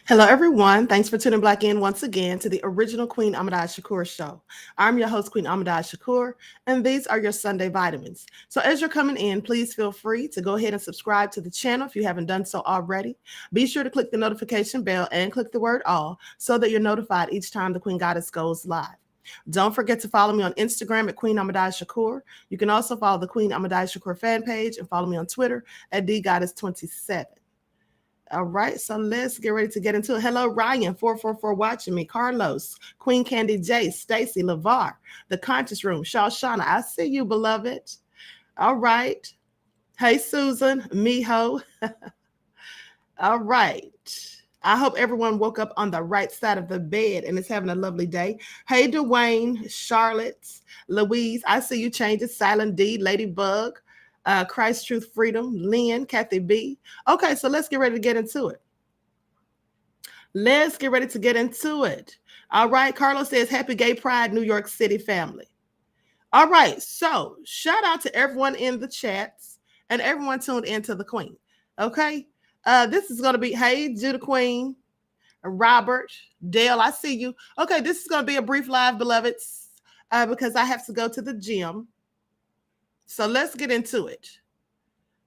Hello, everyone. Thanks for tuning back in once again to the original Queen Ahmadiyyah Shakur show. I'm your host, Queen Ahmadiyyah Shakur, and these are your Sunday vitamins. So, as you're coming in, please feel free to go ahead and subscribe to the channel if you haven't done so already. Be sure to click the notification bell and click the word all so that you're notified each time the Queen Goddess goes live. Don't forget to follow me on Instagram at Queen Ahmadiyyah Shakur. You can also follow the Queen Ahmadiyyah Shakur fan page and follow me on Twitter at DGoddess27. All right, so let's get ready to get into it. Hello, Ryan, 444 watching me. Carlos, Queen Candy J, Stacy, LeVar, The Conscious Room, Shawshana. I see you, beloved. All right. Hey, Susan, Miho. All right. I hope everyone woke up on the right side of the bed and is having a lovely day. Hey, Dwayne, Charlotte, Louise. I see you changes. Silent D, Ladybug. Christ Truth Freedom, Lynn, Kathy B. Okay, so let's get ready to get into it. Let's get ready to get into it. All right, Carlos says, Happy Gay Pride, New York City family. All right, so shout out to everyone in the chats and everyone tuned into the Queen. Okay, this is going to be, hey, Judah Queen, Robert, Dale, I see you. Okay, this is going to be a brief live, beloveds, because I have to go to the gym. So let's get into it.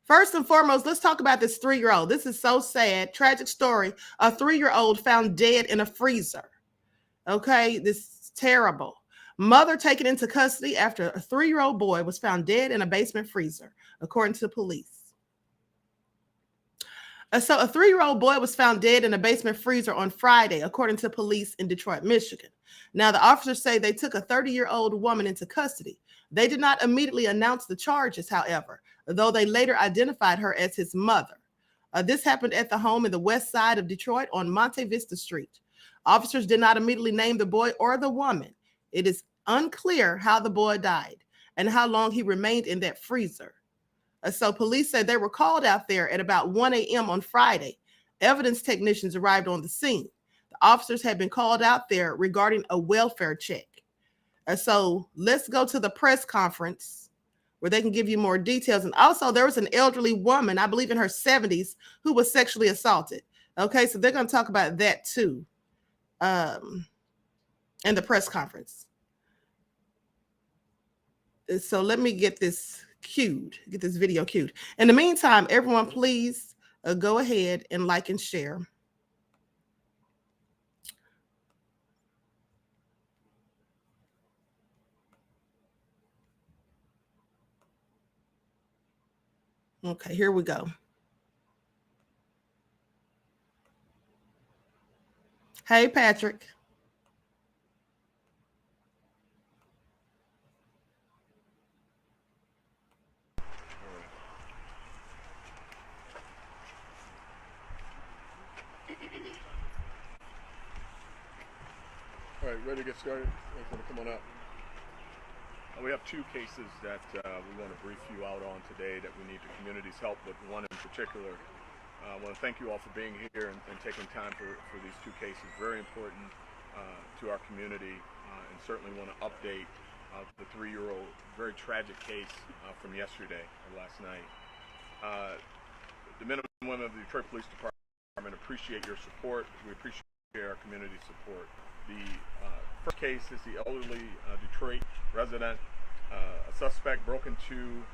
First and foremost, let's talk about this 3-year-old. This is so sad. Tragic story. A 3-year-old found dead in a freezer. Okay, this is terrible. Mother taken into custody after a 3-year-old boy was found dead in a basement freezer, according to police. So a 3-year-old boy was found dead in a basement freezer on Friday, according to police in Detroit, Michigan. Now, the officers say they took a 30-year-old woman into custody. They did not immediately announce the charges, however, though they later identified her as his mother. This happened at the home in the west side of Detroit on Monte Vista Street. Officers did not immediately name the boy or the woman. It is unclear how the boy died and how long he remained in that freezer. So police said they were called out there at about 1 a.m. on Friday. Evidence technicians arrived on the scene. The officers had been called out there regarding a welfare check. So let's go to the press conference where they can give you more details. And also there was an elderly woman, I believe in her 70s, who was sexually assaulted. Okay, so they're going to talk about that too in the press conference. So let me get this get this video queued. In the meantime, everyone, please go ahead and like and share. Okay, here we go. Hey, Patrick. All right, ready to get started? Thanks for coming up. We have 2 cases that we want to brief you out on today that we need the community's help with, one in particular. I want to thank you all for being here and taking time for these 2 cases. Very important to our community, and certainly want to update the 3-year-old very tragic case from yesterday or last night. The men and women of the Detroit Police Department appreciate your support. We appreciate our community support. The first case is the elderly Detroit resident. A suspect broke into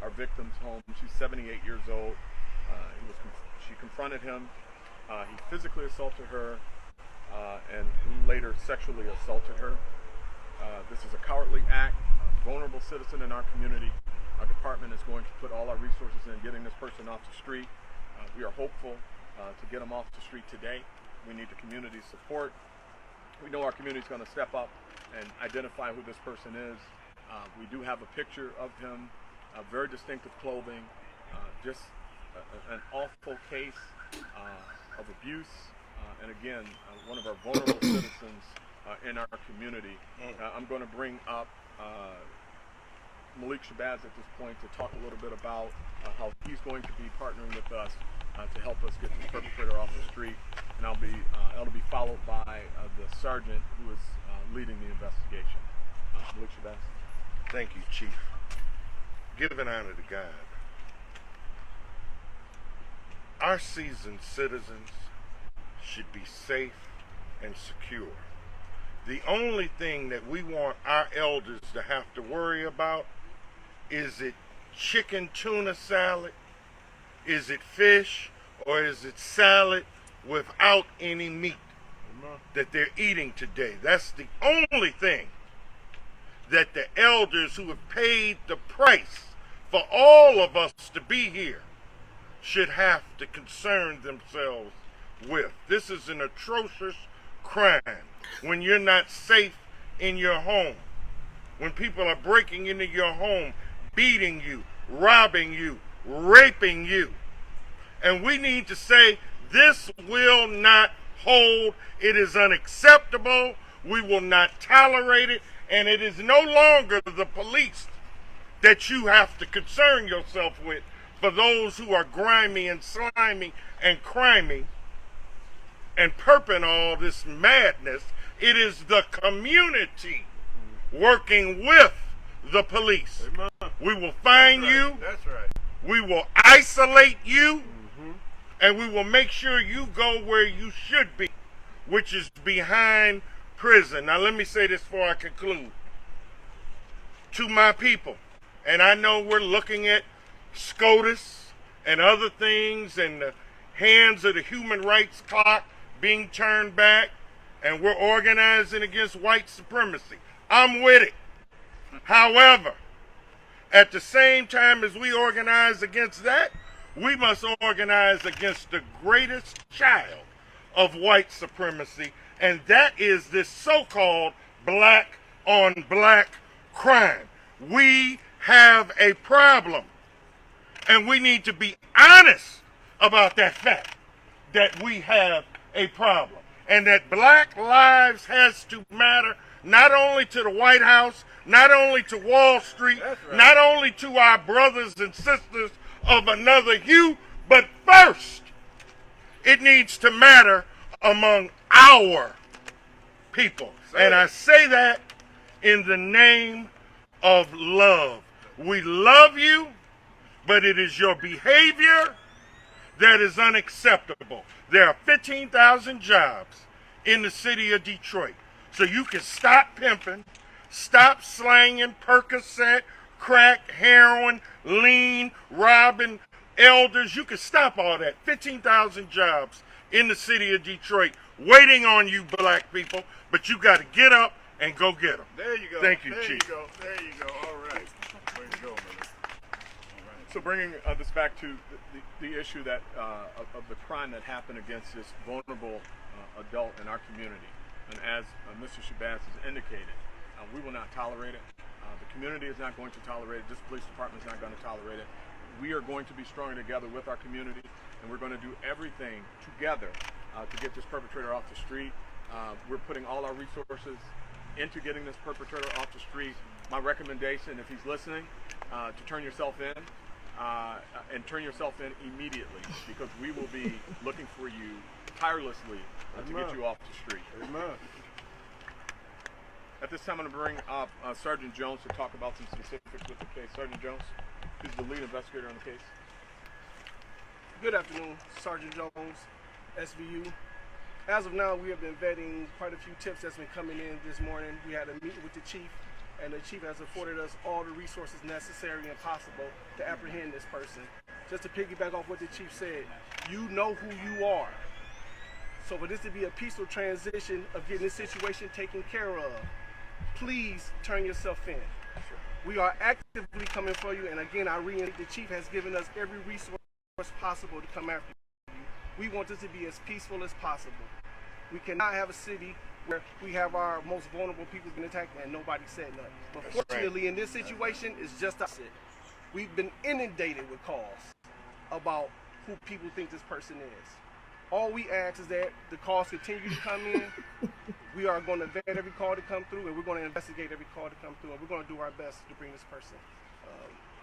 our victim's home. She's 78 years old. She confronted him. He physically assaulted her and later sexually assaulted her. This is a cowardly act. A vulnerable citizen in our community. Our department is going to put all our resources in getting this person off the street. We are hopeful to get him off the street today. We need the community's support. We know our community is going to step up and identify who this person is. We do have a picture of him, very distinctive clothing, just an awful case of abuse, and again, one of our vulnerable citizens in our community. I'm going to bring up Malik Shabazz at this point to talk a little bit about how he's going to be partnering with us to help us get this perpetrator off the street, and it'll be followed by the sergeant who is leading the investigation. Malik Shabazz. Thank you, Chief. Giving honor to God. Our seasoned citizens should be safe and secure. The only thing that we want our elders to have to worry about is it chicken tuna salad, is it fish, or is it salad without any meat that they're eating today. That's the only thing that the elders who have paid the price for all of us to be here should have to concern themselves with. This is an atrocious crime when you're not safe in your home, when people are breaking into your home, beating you, robbing you, raping you. And we need to say, this will not hold. It is unacceptable. We will not tolerate it. And it is no longer the police that you have to concern yourself with for those who are grimy and slimy and crimey and perping all this madness. It is the community working with the police. Amen. We will find you. That's right. We will isolate you. And we will make sure you go where you should be, which is behind prison. Now let me say this before I conclude. To my people, and I know we're looking at SCOTUS and other things and the hands of the human rights clock being turned back, and we're organizing against white supremacy. I'm with it. However, at the same time as we organize against that, we must organize against the greatest child of white supremacy, and that is this so-called black on black crime. We have a problem, and we need to be honest about that fact that we have a problem, and that black lives has to matter not only to the White House, not only to Wall Street, right, not only to our brothers and sisters of another hue, but first, it needs to matter among our people. And I say that in the name of love. We love you, but it is your behavior that is unacceptable. There are 15,000 jobs in the city of Detroit. So you can stop pimping, stop slanging Percocet, crack, heroin, lean, robbing elders. You can stop all that. 15,000 jobs in the city of Detroit waiting on you black people, but you got to get up and go get them. There you go. Thank you, there Chief. You go. There you go. All right. Way to go, man. All right. So bringing this back to the issue that of the crime that happened against this vulnerable adult in our community. And as Mr. Shabazz has indicated, we will not tolerate it. The community is not going to tolerate it. This police department is not going to tolerate it. We are going to be stronger together with our community, and we're going to do everything together to get this perpetrator off the street. We're putting all our resources into getting this perpetrator off the street. My recommendation, if he's listening, to turn yourself in, and turn yourself in immediately, because we will be looking for you tirelessly to get you off the street. Amen. At this time, I'm going to bring up Sergeant Jones to talk about some specifics with the case. Sergeant Jones, who's the lead investigator on the case. Good afternoon, Sergeant Jones, SVU. As of now, we have been vetting quite a few tips that's been coming in this morning. We had a meeting with the chief, and the chief has afforded us all the resources necessary and possible to apprehend this person. Just to piggyback off what the chief said, you know who you are. So for this to be a peaceful transition of getting this situation taken care of, please turn yourself in. We are actively coming for you, and again, I reiterate, the chief has given us every resource possible to come after you. We want this to be as peaceful as possible. We cannot have a city where we have our most vulnerable people being attacked and nobody said nothing. But fortunately, in this situation, it's just us. We've been inundated with calls about who people think this person is. All we ask is that the calls continue to come in. We are going to vet every call to come through, and we're going to investigate every call to come through, and we're going to do our best to bring this person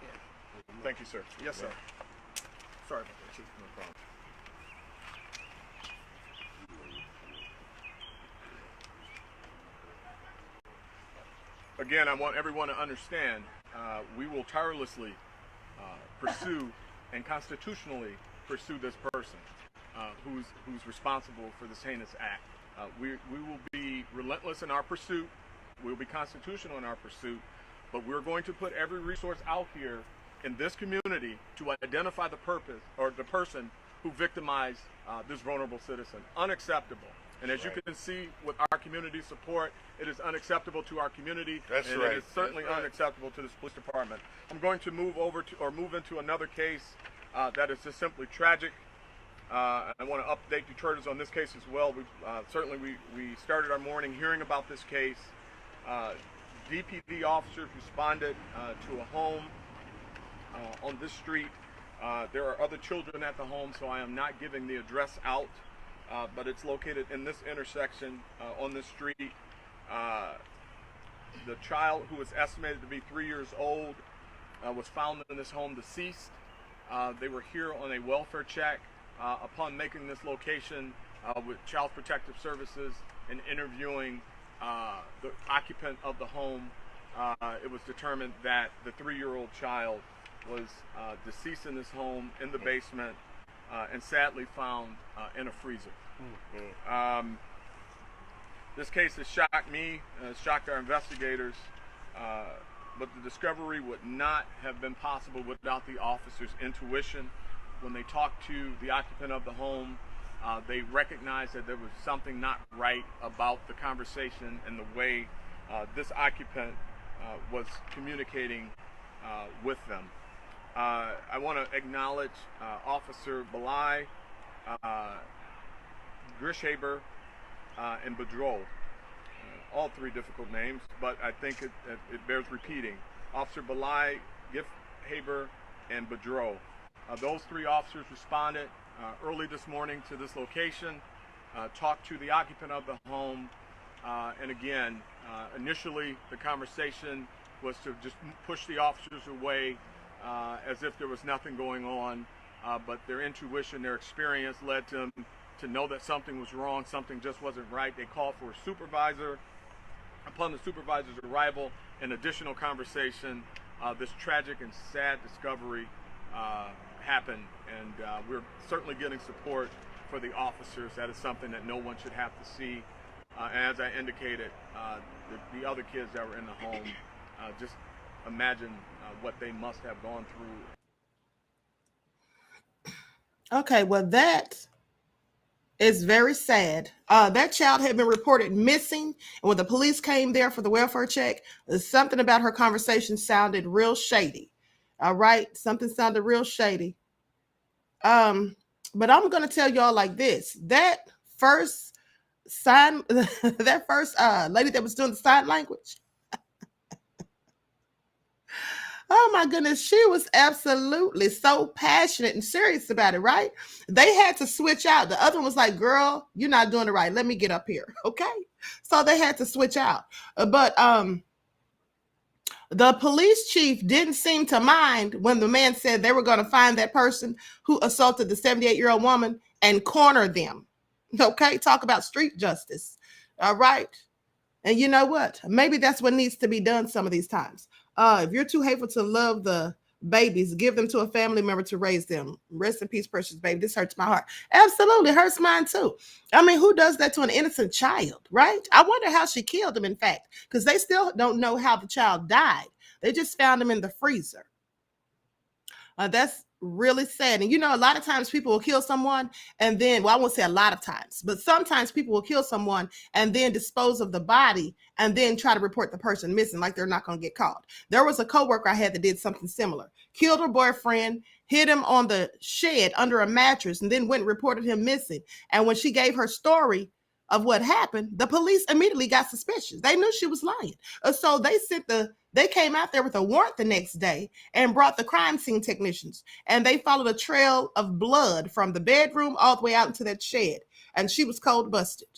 in. Thank you, sir. Yes, sir. Sorry about that, Chief. No problem. Again, I want everyone to understand, we will tirelessly pursue and constitutionally pursue this person. who's responsible for this heinous act. We will be relentless in our pursuit. We will be constitutional in our pursuit, but we're going to put every resource out here in this community to identify the person who victimized this vulnerable citizen. Unacceptable. And as you can see with our community support, it is unacceptable to our community. That's and right. It is certainly unacceptable to this police department. I'm going to move into another case that is just simply tragic. I want to update Detroiters on this case as well. We started our morning hearing about this case. DPD officers responded to a home on this street. There are other children at the home, so I am not giving the address out, but it's located in this intersection on this street. The child, who is estimated to be 3 years old, was found in this home deceased. They were here on a welfare check. Upon making this location with Child Protective Services and interviewing the occupant of the home, it was determined that the 3-year-old child was deceased in this home in the basement and sadly found in a freezer. This case has shocked me, shocked our investigators, but the discovery would not have been possible without the officers' intuition. When they talked to the occupant of the home, they recognized that there was something not right about the conversation and the way this occupant was communicating with them. I want to acknowledge Officer Belay, Grishaber, and Bedrow. All three difficult names, but I think it bears repeating. Officer Belay, Gifhaber, and Bedrow. Those three officers responded early this morning to this location, talked to the occupant of the home, and again, initially the conversation was to just push the officers away as if there was nothing going on, but their intuition, their experience led them to know that something was wrong, something just wasn't right. They called for a supervisor. Upon the supervisor's arrival and additional conversation, this tragic and sad discovery happened, and we're certainly getting support for the officers. That is something that no one should have to see. And as I indicated, the other kids that were in the home, just imagine what they must have gone through. Okay, well, that is very sad. That child had been reported missing, and when the police came there for the welfare check, something about her conversation sounded real shady. All right, something sounded real shady. But I'm gonna tell y'all like this: that first sign, that first lady that was doing the sign language. Oh my goodness, she was absolutely so passionate and serious about it, right? They had to switch out. The other one was like, girl, you're not doing it right. Let me get up here. Okay. So they had to switch out. But the police chief didn't seem to mind when the man said they were going to find that person who assaulted the 78-year-old woman and corner them. Okay. Talk about street justice. All right. And you know what? Maybe that's what needs to be done some of these times. If you're too hateful to love the babies, give them to a family member to raise them. Rest in peace, precious baby. This hurts my heart. Absolutely hurts mine too. I mean, who does that to an innocent child, right? I wonder how she killed him, in fact, because they still don't know how the child died. They just found him in the freezer. That's really sad. And you know, a lot of times people will kill someone and then, well, I won't say a lot of times, but sometimes people will kill someone and then dispose of the body and then try to report the person missing, like they're not going to get caught. There was a coworker I had that did something similar. Killed her boyfriend, hid him on the shed under a mattress, and then went and reported him missing. And when she gave her story of what happened, the police immediately got suspicious. They knew she was lying. So they came out there with a warrant the next day and brought the crime scene technicians, and they followed a trail of blood from the bedroom all the way out into that shed, and she was cold busted.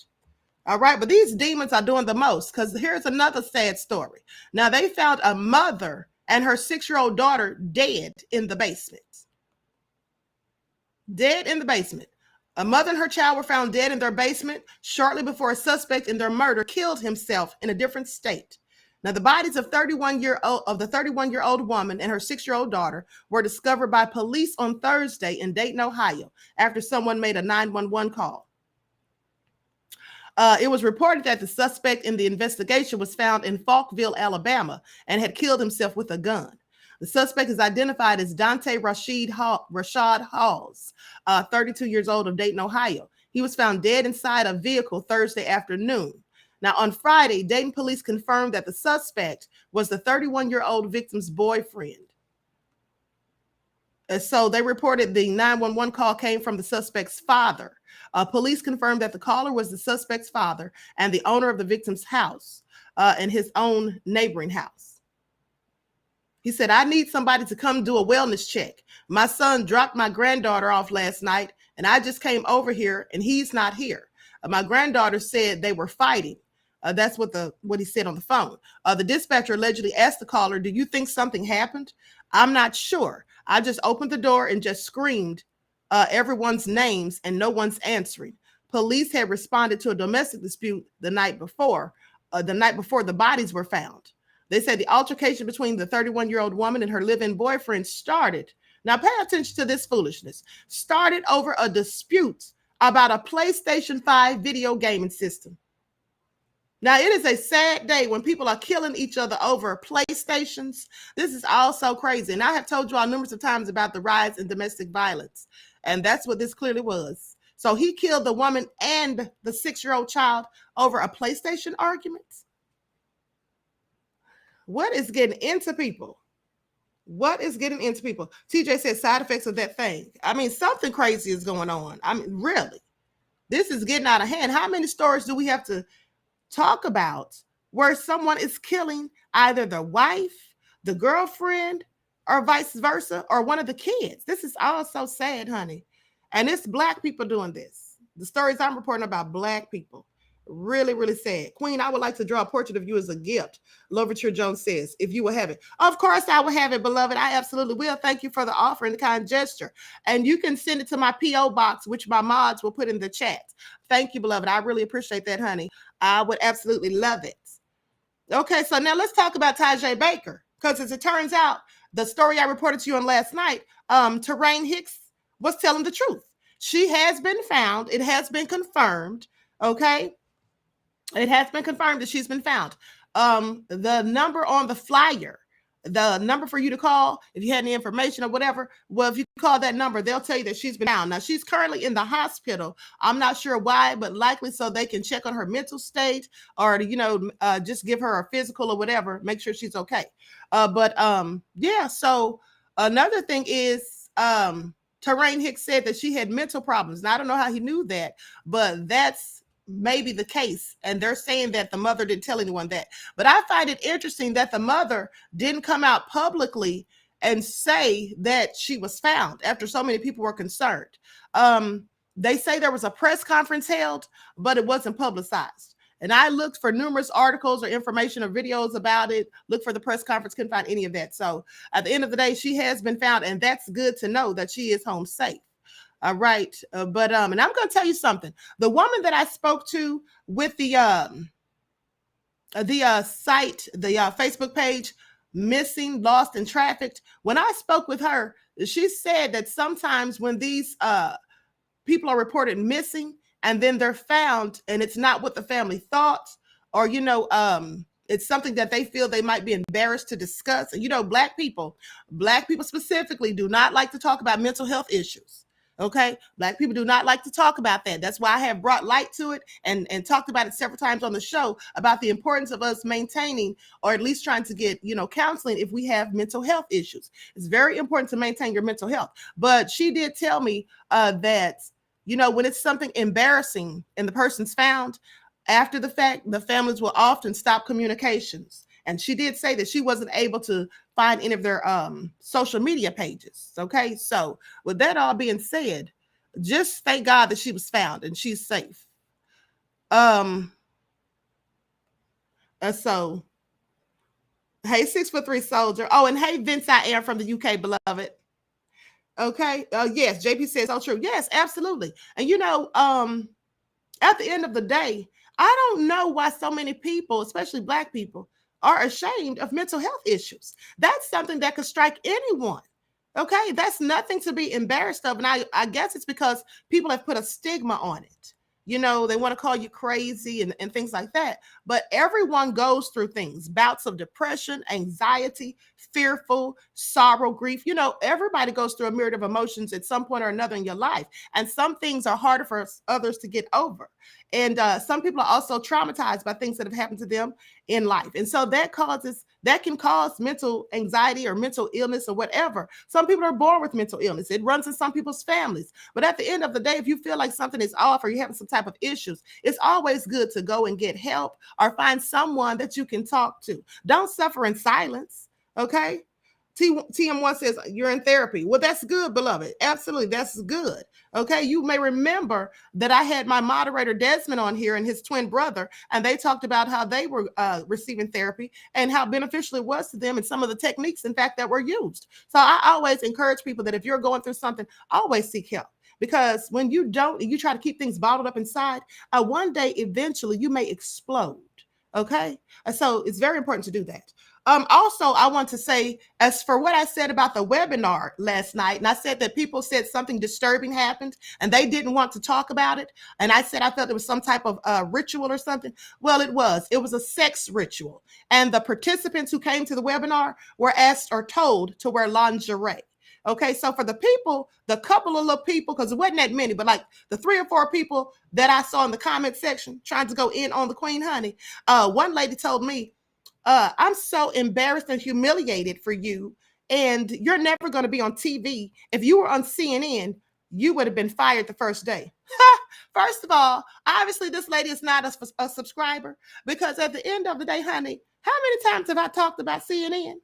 All right, but these demons are doing the most, because here's another sad story. Now, they found a mother and her 6-year-old daughter dead in the basement. Dead in the basement. A mother and her child were found dead in their basement shortly before a suspect in their murder killed himself in a different state. Now, the bodies of the 31-year-old woman and her 6-year-old daughter were discovered by police on Thursday in Dayton, Ohio, after someone made a 911 call. It was reported that the suspect in the investigation was found in Falkville, Alabama, and had killed himself with a gun. The suspect is identified as Dante Rashad Halls, 32 years old, of Dayton, Ohio. He was found dead inside a vehicle Thursday afternoon. Now, on Friday, Dayton police confirmed that the suspect was the 31-year-old victim's boyfriend. So they reported the 911 call came from the suspect's father. Police confirmed that the caller was the suspect's father and the owner of the victim's house and his own neighboring house. He said, "I need somebody to come do a wellness check. My son dropped my granddaughter off last night, and I just came over here, and he's not here. My granddaughter said they were fighting." That's what he said on the phone. The dispatcher allegedly asked the caller, "Do you think something happened?" "I'm not sure. I just opened the door and just screamed everyone's names, and no one's answering." Police had responded to a domestic dispute the night before the bodies were found. They said the altercation between the 31-year-old woman and her live-in boyfriend started. Now, pay attention to this foolishness. Started over a dispute about a PlayStation 5 video gaming system. Now, it is a sad day when people are killing each other over PlayStations. This is all so crazy. And I have told you all numerous of times about the rise in domestic violence. And that's what this clearly was. So he killed the woman and the 6-year-old child over a PlayStation argument. What is getting into people? What is getting into people? TJ said side effects of that thing. I mean, something crazy is going on. I mean, really, this is getting out of hand. How many stories do we have to talk about where someone is killing either the wife, the girlfriend, or vice versa, or one of the kids? This is all so sad, honey. And it's Black people doing this. The stories I'm reporting about Black people. Really, really sad. Queen, I would like to draw a portrait of you as a gift. Loverture Jones says, if you will have it. Of course I will have it, beloved. I absolutely will. Thank you for the offer and the kind gesture. And you can send it to my P.O. box, which my mods will put in the chat. Thank you, beloved. I really appreciate that, honey. I would absolutely love it. Okay, so now let's talk about Tijae Baker. Because as it turns out, the story I reported to you on last night, Tijae Hicks was telling the truth. She has been found. It has been confirmed. Okay. It has been confirmed that she's been found. The number on the flyer, the number for you to call, if you had any information or whatever, well, if you call that number, they'll tell you that she's been found. Now, she's currently in the hospital. I'm not sure why, but likely so they can check on her mental state or, just give her a physical or whatever, make sure she's okay. Yeah, so another thing is Tijae Hicks said that she had mental problems. Now, I don't know how he knew that, but that's maybe the case. And they're saying that the mother didn't tell anyone that. But I find it interesting that the mother didn't come out publicly and say that she was found after so many people were concerned. They say there was a press conference held, but it wasn't publicized. And I looked for numerous articles or information or videos about it, looked for the press conference, couldn't find any of that. So at the end of the day, she has been found, and that's good to know that she is home safe. All right. And I'm going to tell you something. The woman that I spoke to with the site, the Facebook page, Missing, Lost, and Trafficked, when I spoke with her, she said that sometimes when these people are reported missing and then they're found and it's not what the family thought, or, it's something that they feel they might be embarrassed to discuss. And, Black people specifically do not like to talk about mental health issues. Okay. Black people do not like to talk about that. That's why I have brought light to it and talked about it several times on the show about the importance of us maintaining, or at least trying to get, counseling if we have mental health issues. It's very important to maintain your mental health. But she did tell me that, when it's something embarrassing and the person's found, after the fact, the families will often stop communications. And she did say that she wasn't able to find any of their social media pages. Okay. So with that all being said, just thank God that she was found and she's safe. So, hey, 6'3" soldier. Oh, and hey, Vince, I am from the UK, beloved. Okay. Yes. JP says, oh, true. Yes, absolutely. And at the end of the day, I don't know why so many people, especially Black people, are ashamed of mental health issues. That's something that could strike anyone. Okay, that's nothing to be embarrassed of. And I guess it's because people have put a stigma on it. You know, they want to call you crazy and things like that. But everyone goes through things, bouts of depression, anxiety, fearful, sorrow, grief. You know, everybody goes through a myriad of emotions at some point or another in your life. And some things are harder for others to get over. And some people are also traumatized by things that have happened to them in life. And so that can cause mental anxiety or mental illness or whatever. Some people are born with mental illness. It runs in some people's families. But at the end of the day, if you feel like something is off or you're having some type of issues, it's always good to go and get help or find someone that you can talk to. Don't suffer in silence. Okay. TM1 says you're in therapy. Well, that's good, beloved. Absolutely. That's good. Okay. You may remember that I had my moderator Desmond on here and his twin brother, and they talked about how they were receiving therapy and how beneficial it was to them and some of the techniques, in fact, that were used. So I always encourage people that if you're going through something, always seek help. Because when you don't, you try to keep things bottled up inside, one day, eventually, you may explode. Okay. So it's very important to do that. Also, I want to say, as for what I said about the webinar last night, and I said that people said something disturbing happened and they didn't want to talk about it. And I said I felt it was some type of ritual or something. Well, it was. It was a sex ritual. And the participants who came to the webinar were asked or told to wear lingerie. Okay, so for the people, the couple of little people, because it wasn't that many, but like the 3 or 4 people that I saw in the comment section trying to go in on the Queen Honey, one lady told me, I'm so embarrassed and humiliated for you, and you're never going to be on TV. If you were on CNN, you would have been fired the first day. First of all, obviously this lady is not a subscriber, because at the end of the day, honey, how many times have I talked about CNN?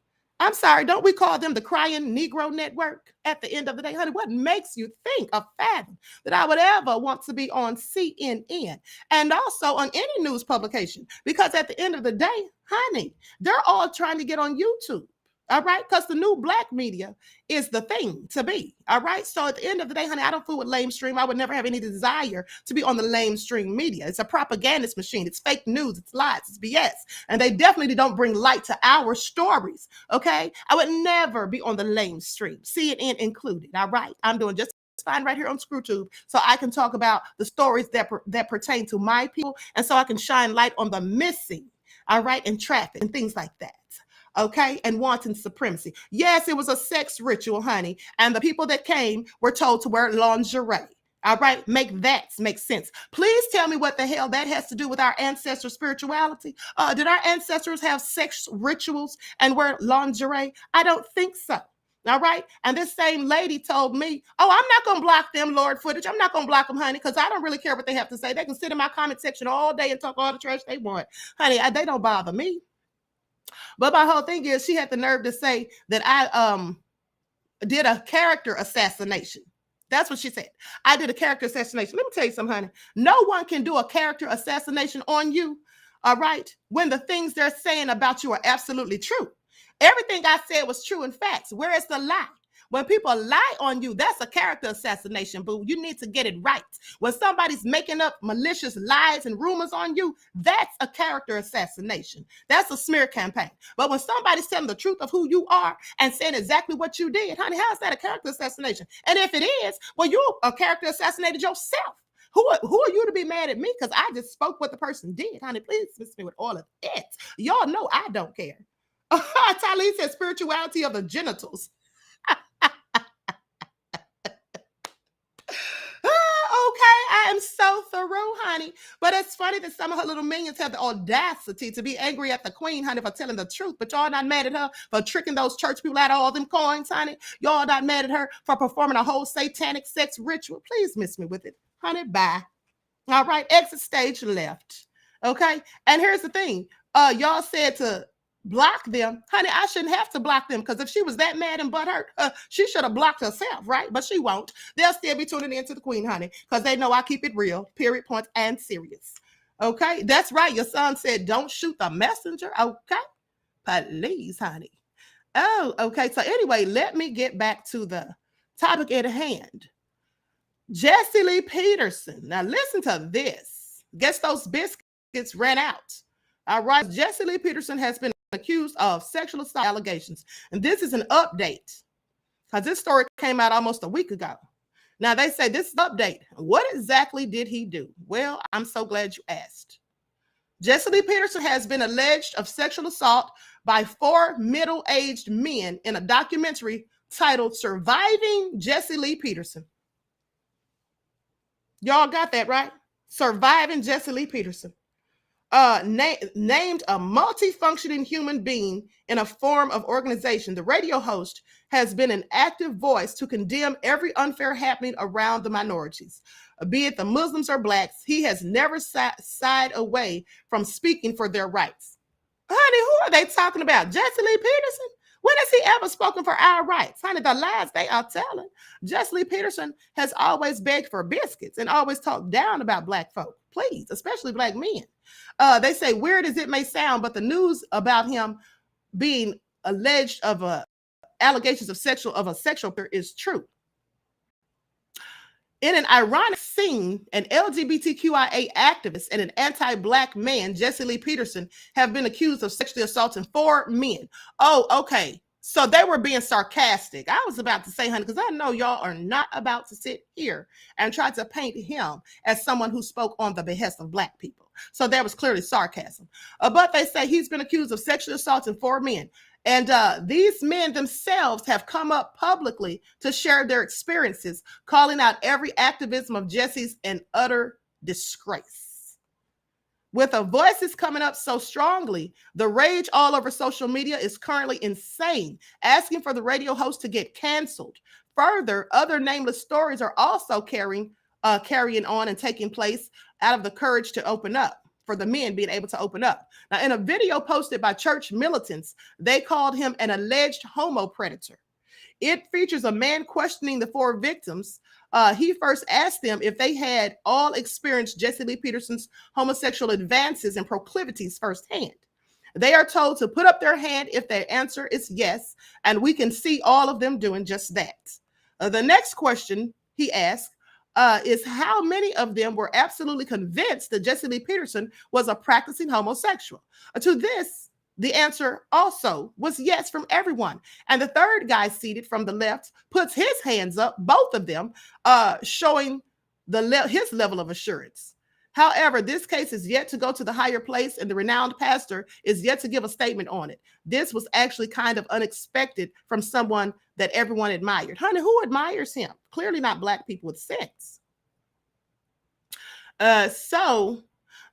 I'm sorry, don't we call them the crying Negro network at the end of the day? Honey, what makes you think or fathom that I would ever want to be on CNN and also on any news publication? Because at the end of the day, honey, they're all trying to get on YouTube. All right, because the new black media is the thing to be. All right, so at the end of the day, honey, I don't fool with lamestream. I would never have any desire to be on the lamestream media. It's a propagandist machine. It's fake news. It's lies. It's BS, and they definitely don't bring light to our stories. Okay, I would never be on the lamestream, CNN included. All right, I'm doing just fine right here on ScrewTube, so I can talk about the stories that pertain to my people, and so I can shine light on the missing. All right, and traffic and things like that. Okay, and wanton supremacy. Yes, it was a sex ritual, honey, and the people that came were told to wear lingerie. All right, make sense. Please tell me what the hell that has to do with our ancestors' spirituality. Did our ancestors have sex rituals and wear lingerie? I don't think so. All right, and this same lady told me, oh, I'm not going to block them, Lord footage. I'm not going to block them, honey, because I don't really care what they have to say. They can sit in my comment section all day and talk all the trash they want. Honey, they don't bother me. But my whole thing is she had the nerve to say that I did a character assassination. That's what she said. I did a character assassination. Let me tell you something, honey. No one can do a character assassination on you, all right, when the things they're saying about you are absolutely true. Everything I said was true and facts. Where is the lie? When people lie on you, that's a character assassination, boo. You need to get it right. When somebody's making up malicious lies and rumors on you, that's a character assassination. That's a smear campaign. But when somebody's telling the truth of who you are and saying exactly what you did, honey, how is that a character assassination? And if it is, well, you a character assassinated yourself. Who are you to be mad at me? Because I just spoke what the person did. Honey, please dismiss me with all of it. Y'all know I don't care. Talib said spirituality of the genitals. Okay, I am so through, honey. But it's funny that some of her little minions have the audacity to be angry at the queen, honey, for telling the truth. But y'all not mad at her for tricking those church people out of all them coins, honey. Y'all not mad at her for performing a whole satanic sex ritual. Please miss me with it, honey. Bye. All right, exit stage left. Okay, and here's the thing. Y'all said to block them, honey. I shouldn't have to block them, because if she was that mad and butthurt, she should have blocked herself, right? But she won't. They'll still be tuning into the queen, honey, because they know I keep it real, period, point, and serious. Okay, that's right. Your son said don't shoot the messenger. Okay, please, honey. Oh, okay. So anyway, let me get back to the topic at hand. Jesse Lee Peterson. Now listen to this. Guess those biscuits ran out. All right, Jesse Lee Peterson has been accused of sexual assault allegations. And this is an update because this story came out almost a week ago. Now they say this is an update. What exactly did he do? Well, I'm so glad you asked. Jesse Lee Peterson has been alleged of sexual assault by 4 middle-aged men in a documentary titled Surviving Jesse Lee Peterson. Y'all got that right? Surviving Jesse Lee Peterson. Named a multifunctioning human being in a form of organization, the radio host has been an active voice to condemn every unfair happening around the minorities. Be it the Muslims or blacks, he has never shied away from speaking for their rights. Honey, who are they talking about? Jesse Lee Peterson? When has he ever spoken for our rights? Honey, the lies they are telling. Jesse Lee Peterson has always begged for biscuits and always talked down about black folk. Please, especially black men. They say, weird as it may sound, but the news about him being alleged of allegations of a sexual is true. In an ironic scene, an LGBTQIA activist and an anti-black man, Jesse Lee Peterson, have been accused of sexually assaulting 4 men. Oh, okay. So they were being sarcastic. I was about to say, honey, because I know y'all are not about to sit here and try to paint him as someone who spoke on the behest of black people. So there was clearly sarcasm. But they say he's been accused of sexually assaulting 4 men. And these men themselves have come up publicly to share their experiences, calling out every activism of Jesse's an utter disgrace. With the voices coming up so strongly, the rage all over social media is currently insane, asking for the radio host to get canceled. Further, other nameless stories are also carrying on and taking place out of the courage to open up. For the men being able to open up. Now, in a video posted by church militants, they called him an alleged homo predator. It features a man questioning the 4 victims. He first asked them if they had all experienced Jesse Lee Peterson's homosexual advances and proclivities firsthand. They are told to put up their hand if their answer is yes, and we can see all of them doing just that. The next question he asked, is how many of them were absolutely convinced that Jesse Lee Peterson was a practicing homosexual. To this, the answer also was yes from everyone. And the third guy seated from the left puts his hands up, both of them, showing his level of assurance. However, this case is yet to go to the higher place, and the renowned pastor is yet to give a statement on it. This was actually kind of unexpected from someone that everyone admired. Honey, who admires him? Clearly not black people with sense. So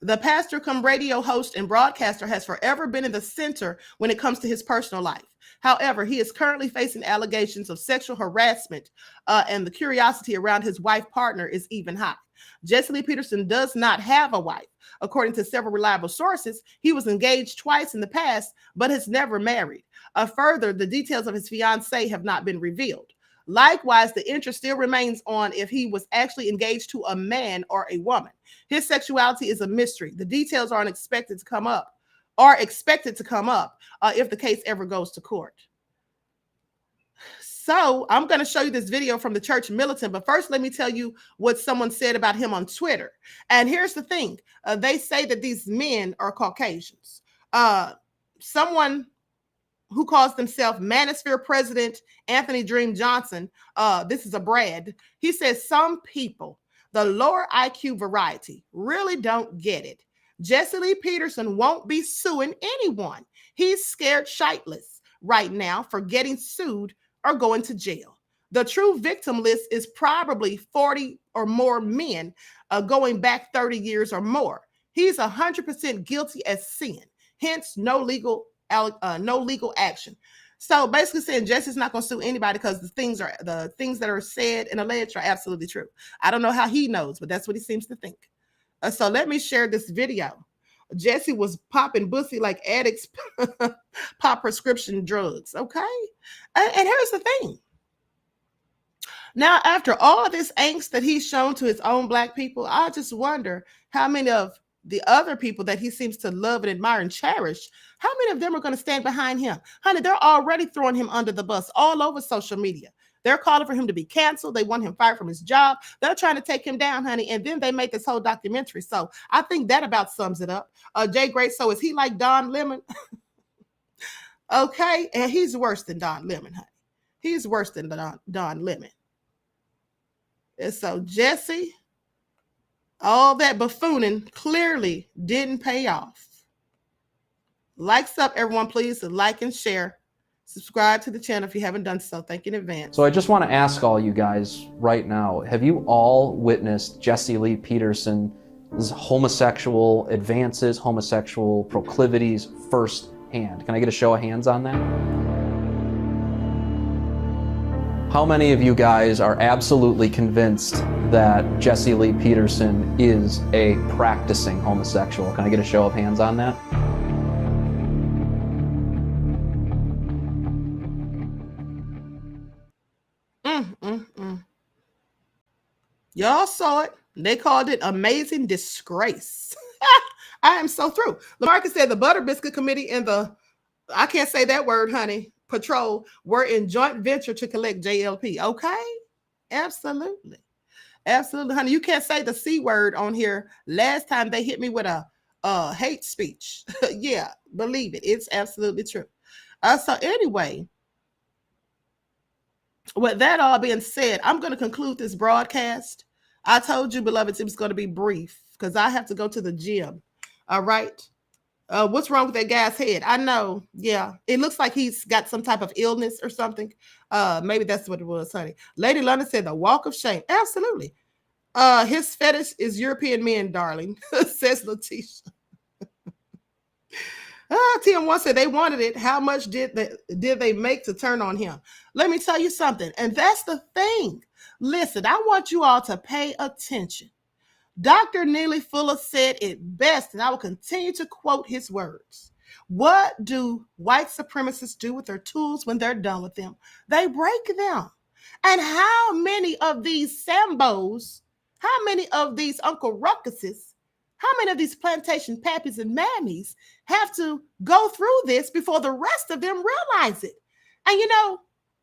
the pastor come radio host and broadcaster has forever been in the center when it comes to his personal life. However, he is currently facing allegations of sexual harassment, and the curiosity around his wife partner is even high. Jesse Lee Peterson does not have a wife. According to several reliable sources, he was engaged twice in the past, but has never married. Further, the details of his fiancée have not been revealed. Likewise, the interest still remains on if he was actually engaged to a man or a woman. His sexuality is a mystery. The details are expected to come up if the case ever goes to court. So I'm going to show you this video from the church militant, but first let me tell you what someone said about him on Twitter. And here's the thing. They say that these men are Caucasians. Someone who calls themselves Manosphere President Anthony Dream Johnson, this is a Brad, he says some people, the lower IQ variety, really don't get it. Jesse Lee Peterson won't be suing anyone. He's scared shitless right now for getting sued or going to jail. The true victim list is probably 40 or more men going back 30 years or more. He's 100% guilty as sin, hence no legal action. So basically saying Jesse's not going to sue anybody because the things that are said and alleged are absolutely true. I don't know how he knows, but that's what he seems to think. So let me share this video. Jesse was popping pussy like addicts pop prescription drugs, okay? And here's the thing. Now, after all this angst that he's shown to his own black people, I just wonder how many of the other people that he seems to love and admire and cherish, how many of them are going to stand behind him? Honey, they're already throwing him under the bus all over social media. They're calling for him to be canceled. They want him fired from his job. They're trying to take him down, honey. And then they made this whole documentary. So I think that about sums it up. Jay Great, so is he like Don Lemon? Okay, and he's worse than Don Lemon, honey. He's worse than Don Lemon. And so Jesse, all that buffooning clearly didn't pay off. Likes up, everyone, please. Like and share. Subscribe to the channel if you haven't done so. Thank you in advance. So I just want to ask all you guys right now, have you all witnessed Jesse Lee Peterson's homosexual advances, homosexual proclivities firsthand? Can I get a show of hands on that? How many of you guys are absolutely convinced that Jesse Lee Peterson is a practicing homosexual? Can I get a show of hands on that? Y'all saw it. They called it amazing disgrace. I am so through. LaMarcus said the Butter Biscuit Committee and the, I can't say that word, honey, Patrol were in joint venture to collect JLP. Okay? Absolutely. Absolutely, honey. You can't say the C word on here. Last time they hit me with a hate speech. Yeah, believe it. It's absolutely true. So anyway, with that all being said, I'm going to conclude this broadcast. I told you, beloveds, it was going to be brief because I have to go to the gym. All right. What's wrong with that guy's head? I know. Yeah. It looks like he's got some type of illness or something. Maybe that's what it was, honey. Lady London said the walk of shame. Absolutely. His fetish is European men, darling, says Letitia. TM1 said they wanted it. How much did they make to turn on him? Let me tell you something. And that's the thing. Listen, I want you all to pay attention. Dr. Neely Fuller said it best, and I will continue to quote his words. What do white supremacists do with their tools when they're done with them? They break them. And how many of these Sambos, how many of these Uncle Ruckuses, how many of these plantation pappies and mammies have to go through this before the rest of them realize it? And you know,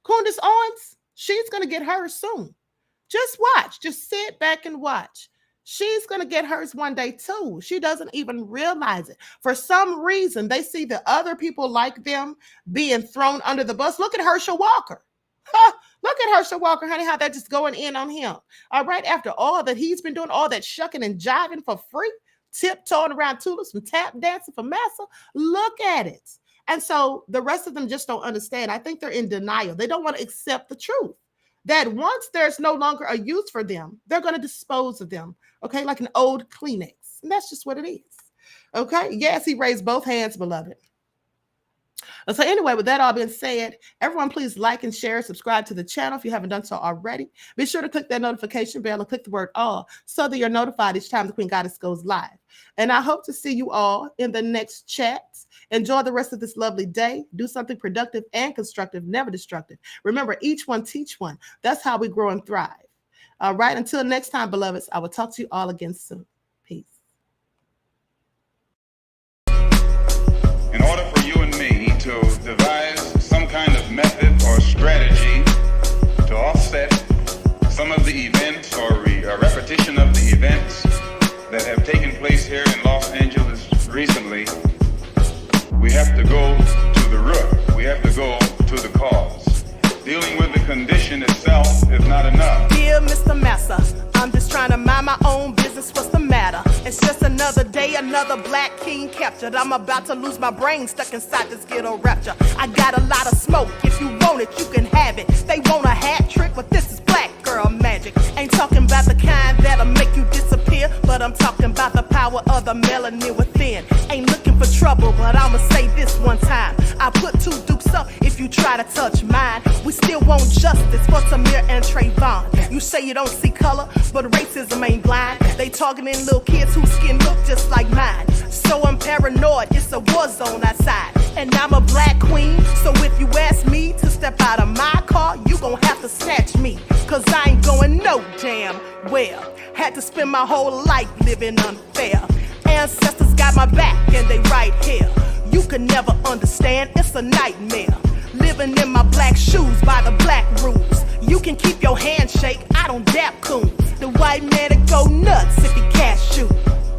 Candace Owens, she's going to get hers soon. Just watch. Just sit back and watch. She's going to get hers one day too. She doesn't even realize it. For some reason, they see the other people like them being thrown under the bus. Look at Herschel Walker. Look at Herschel Walker, honey, how they're just going in on him. All right, after all that he's been doing, all that shucking and jiving for free, tiptoeing around tulips and tap dancing for massa. Look at it. And so the rest of them just don't understand. I think they're in denial. They don't want to accept the truth that once there's no longer a use for them, they're going to dispose of them. Okay, like an old Kleenex. And that's just what it is. Okay, yes, he raised both hands, beloved. So anyway, with that all being said, everyone please like and share, subscribe to the channel if you haven't done so already. Be sure to click that notification bell and click the word all so that you're notified each time the Queen Goddess goes live. And I hope to see you all in the next chat. Enjoy the rest of this lovely day. Do something productive and constructive, never destructive. Remember, each one teach one. That's how we grow and thrive. All right, until next time, beloveds, I will talk to you all again soon. Peace. In order for you and me to devise some kind of method or strategy to offset some of the events or a repetition of the events that have taken place here in Los Angeles recently, we have to go to the root. We have to go to the cause. Dealing with the condition itself is not enough. Dear Mr. Massa, I'm just trying to mind my own business. What's the matter? It's just another day, another black king captured. I'm about to lose my brain, stuck inside this ghetto rapture. I got a lot of smoke. If you want it, you can have it. They want a hat trick, but this is black girl magic. Ain't talking about the kind that'll make you disappear, but I'm talking about the power of the melanin within. Ain't looking for trouble, but I'ma say this one time. I put two dukes up if you try to touch mine. We still want justice for Samir and Trayvon. You say you don't see color, but racism ain't blind. They targeting little kids whose skin look just like mine. So I'm paranoid, it's a war zone outside. And I'm a black queen, so if you ask me to step out of my car, you gon' have to snatch me. Cause I ain't going no damn well. Had to spend my whole life living unfair. Ancestors got my back and they right here. You can never understand, it's a nightmare. Living in my black shoes by the black rules. You can keep your handshake, I don't dap coon. The white man to go nuts if he cash you.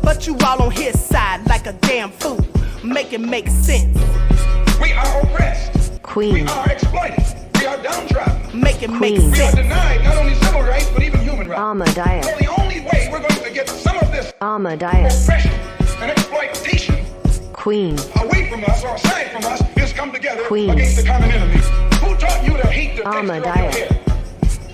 But you all on his side like a damn fool. Make it make sense. We are oppressed. Queen. We are exploited. We are downtrodden. Make it make Queen. We are sense. denied not only civil rights, but even human rights. Ahmadiyyah. So the only way we're going to get some of this Ahmadiyyah. oppression and exploitation Queen. away from us or aside from us is come together Queen. against the common enemy. Who taught you to hate the texture of your Ahmadiyyah. hair?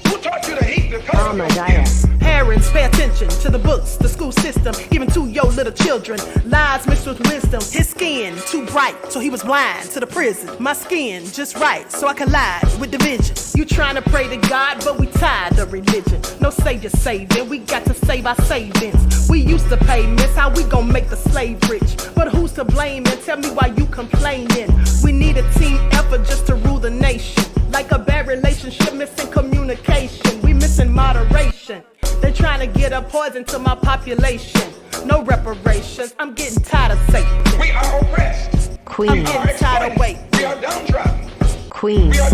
Who taught you to hate the color of your skin? Ahmadiyyah. Parents, pay attention to the books, the school system, even to your little children. Lies mixed with wisdom. His skin too bright, so he was blind to the prison. My skin just right, so I collide with division. You trying to pray to God, but we tired of religion. No savior saving, we got to save our savings. We used to pay miss, how we gon' make the slave rich? But who's to blame, and tell me why you complaining? We need a team effort just to rule the nation. Like a bad relationship, missing communication. We missing moderation. They're trying to get a poison to my population. No reparations. I'm getting tired of Satan. We are oppressed. Queen. I'm getting tired of waiting. We are downtrodden. Queen. We are